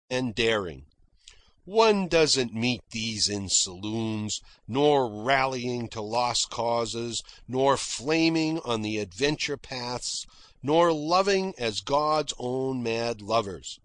and daring. One doesn't meet these in saloons, nor rallying to lost causes, nor flaming on the adventure paths, nor loving as God's own mad lovers.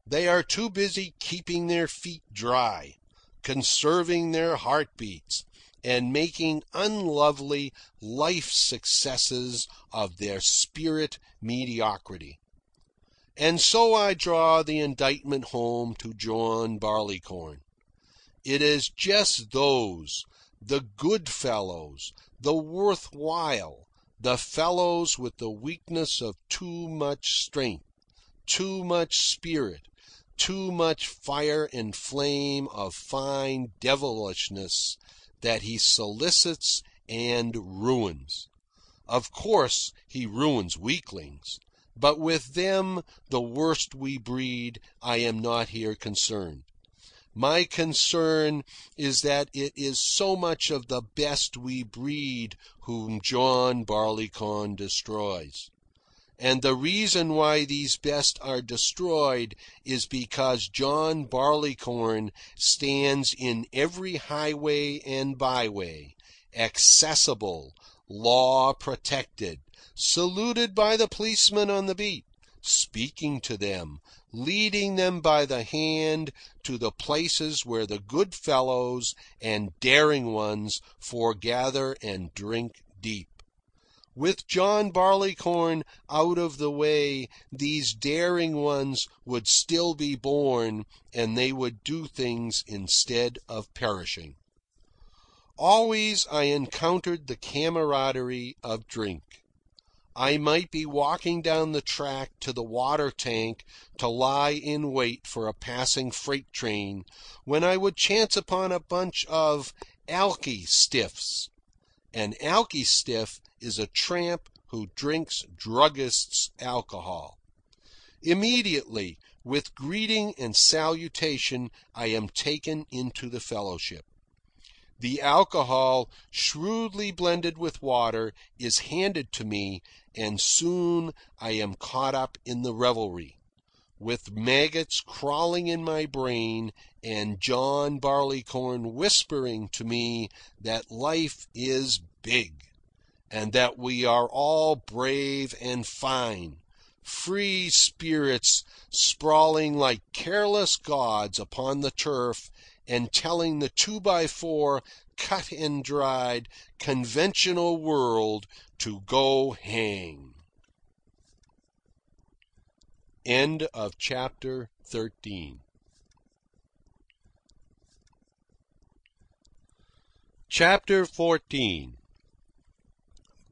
They are too busy keeping their feet dry, conserving their heartbeats, and making unlovely life successes of their spirit mediocrity. And so I draw the indictment home to John Barleycorn. It is just those, the good fellows, the worthwhile, the fellows with the weakness of too much strength, too much spirit, too much fire and flame of fine devilishness that he solicits and ruins. Of course, he ruins weaklings, but with them, the worst we breed, I am not here concerned. My concern is that it is so much of the best we breed whom John Barleycorn destroys. And the reason why these best are destroyed is because John Barleycorn stands in every highway and byway, accessible, law-protected, saluted by the policeman on the beat, speaking to them, leading them by the hand to the places where the good fellows and daring ones foregather and drink deep. With John Barleycorn out of the way, these daring ones would still be born, and they would do things instead of perishing. Always I encountered the camaraderie of drink. I might be walking down the track to the water tank to lie in wait for a passing freight train, when I would chance upon a bunch of alky stiffs. An alky stiff is a tramp who drinks druggists' alcohol. Immediately, with greeting and salutation, I am taken into the fellowship. The alcohol, shrewdly blended with water, is handed to me, and soon I am caught up in the revelry, with maggots crawling in my brain and John Barleycorn whispering to me that life is big, and that we are all brave and fine, free spirits sprawling like careless gods upon the turf and telling the 2x4 cut and dried conventional world to go hang. End of chapter 13. Chapter 14.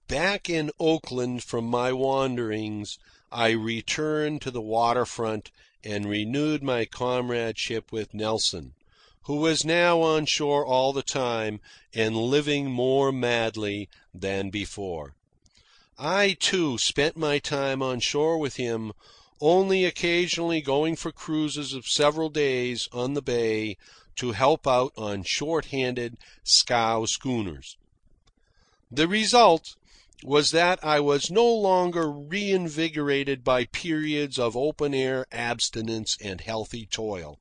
Back in Oakland from my wanderings, I returned to the waterfront and renewed my comradeship with Nelson, who was now on shore all the time and living more madly than before. I, too, spent my time on shore with him, only occasionally going for cruises of several days on the bay to help out on short-handed scow schooners. The result was that I was no longer reinvigorated by periods of open-air abstinence and healthy toil.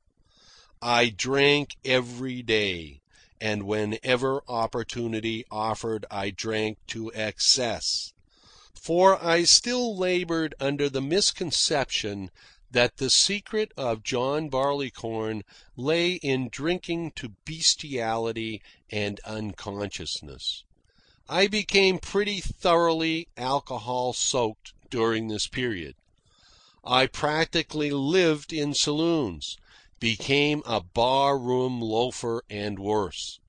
I drank every day, and whenever opportunity offered, I drank to excess. For I still laboured under the misconception that the secret of John Barleycorn lay in drinking to bestiality and unconsciousness. I became pretty thoroughly alcohol-soaked during this period. I practically lived in saloons, became a bar-room loafer and worse.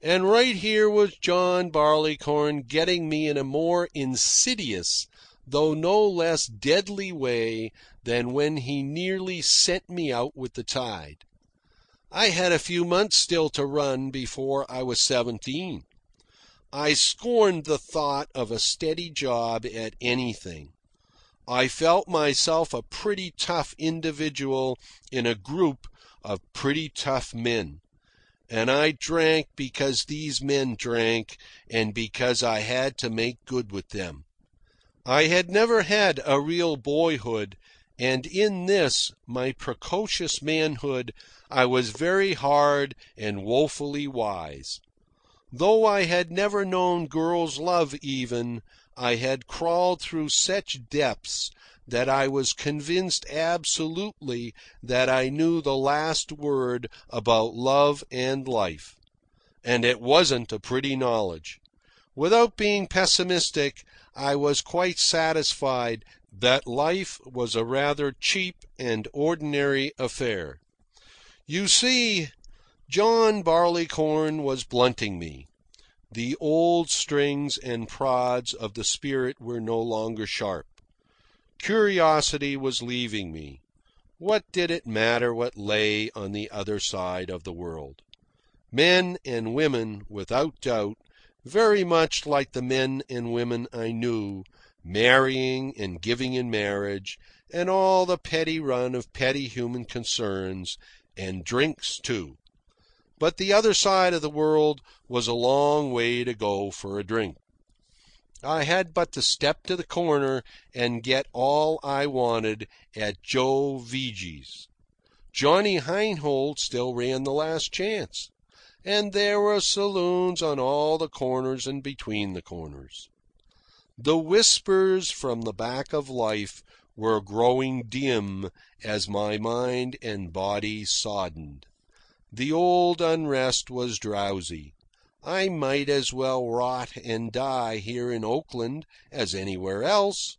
And right here was John Barleycorn getting me in a more insidious, though no less deadly way than when he nearly sent me out with the tide. I had a few months still to run before I was 17. I scorned the thought of a steady job at anything. I felt myself a pretty tough individual in a group of pretty tough men. And I drank because these men drank and because I had to make good with them. I had never had a real boyhood, and in this, my precocious manhood, I was very hard and woefully wise. Though I had never known girl's love even, I had crawled through such depths that I was convinced absolutely that I knew the last word about love and life. And it wasn't a pretty knowledge. Without being pessimistic, I was quite satisfied that life was a rather cheap and ordinary affair. You see, John Barleycorn was blunting me. The old strings and prods of the spirit were no longer sharp. Curiosity was leaving me. What did it matter what lay on the other side of the world? Men and women, without doubt, very much like the men and women I knew, marrying and giving in marriage, and all the petty run of petty human concerns, and drinks, too. But the other side of the world was a long way to go for a drink. I had but to step to the corner and get all I wanted at Joe Vigi's. Johnny Heinhold still ran the Last Chance, and there were saloons on all the corners and between the corners. The whispers from the back of life were growing dim as my mind and body soddened. The old unrest was drowsy. I might as well rot and die here in Oakland as anywhere else.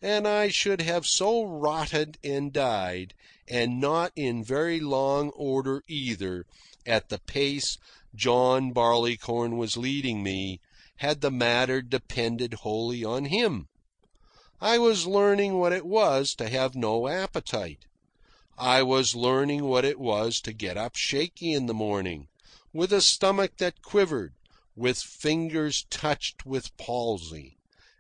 And I should have so rotted and died, and not in very long order either, at the pace John Barleycorn was leading me, had the matter depended wholly on him. I was learning what it was to have no appetite. I was learning what it was to get up shaky in the morning, with a stomach that quivered, with fingers touched with palsy,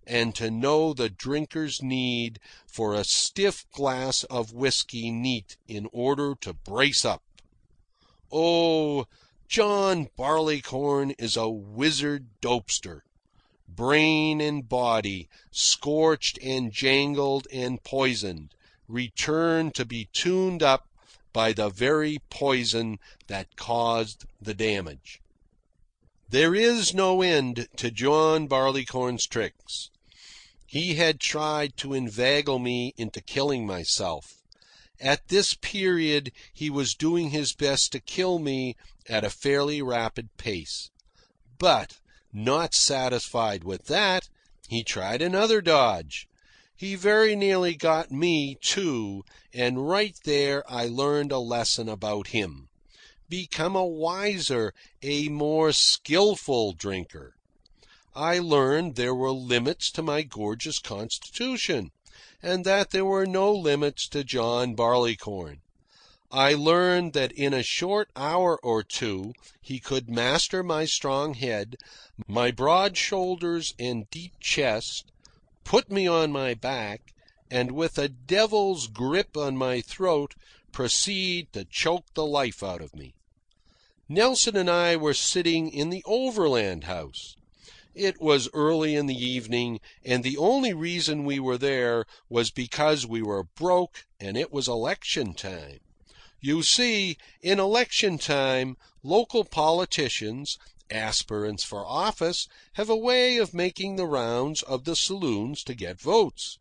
and to know the drinker's need for a stiff glass of whiskey neat in order to brace up. Oh, John Barleycorn is a wizard dopester. Brain and body, scorched and jangled and poisoned, return to be tuned up by the very poison that caused the damage. There is no end to John Barleycorn's tricks. He had tried to inveigle me into killing myself. At this period, he was doing his best to kill me at a fairly rapid pace. But, not satisfied with that, he tried another dodge. He very nearly got me, too, and right there I learned a lesson about him. Become a wiser, a more skilful drinker. I learned there were limits to my gorgeous constitution, and that there were no limits to John Barleycorn. I learned that in a short hour or two he could master my strong head, my broad shoulders and deep chest, put me on my back, and with a devil's grip on my throat, proceed to choke the life out of me. Nelson and I were sitting in the Overland House. It was early in the evening, and the only reason we were there was because we were broke and it was election time. You see, in election time, local politicians, aspirants for office, have a way of making the rounds of the saloons to get votes.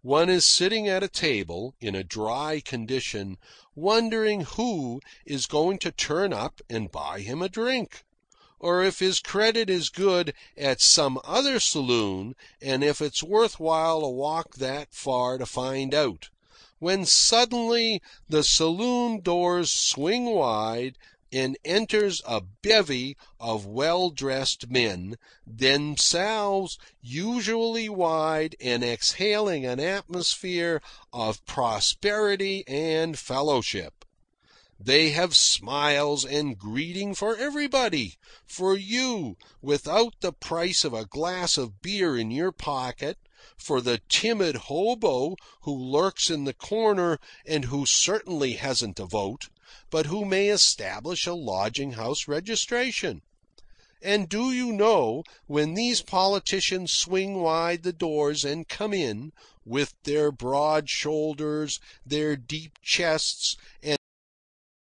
One is sitting at a table, in a dry condition, wondering who is going to turn up and buy him a drink, or if his credit is good at some other saloon, and if it's worthwhile to walk that far to find out, when suddenly the saloon doors swing wide and enters a bevy of well-dressed men, themselves usually wide and exhaling an atmosphere of prosperity and fellowship. They have smiles and greeting for everybody, for you, without the price of a glass of beer in your pocket, for the timid hobo who lurks in the corner and who certainly hasn't a vote, but who may establish a lodging-house registration. And do you know, when these politicians swing wide the doors and come in, with their broad shoulders, their deep chests, and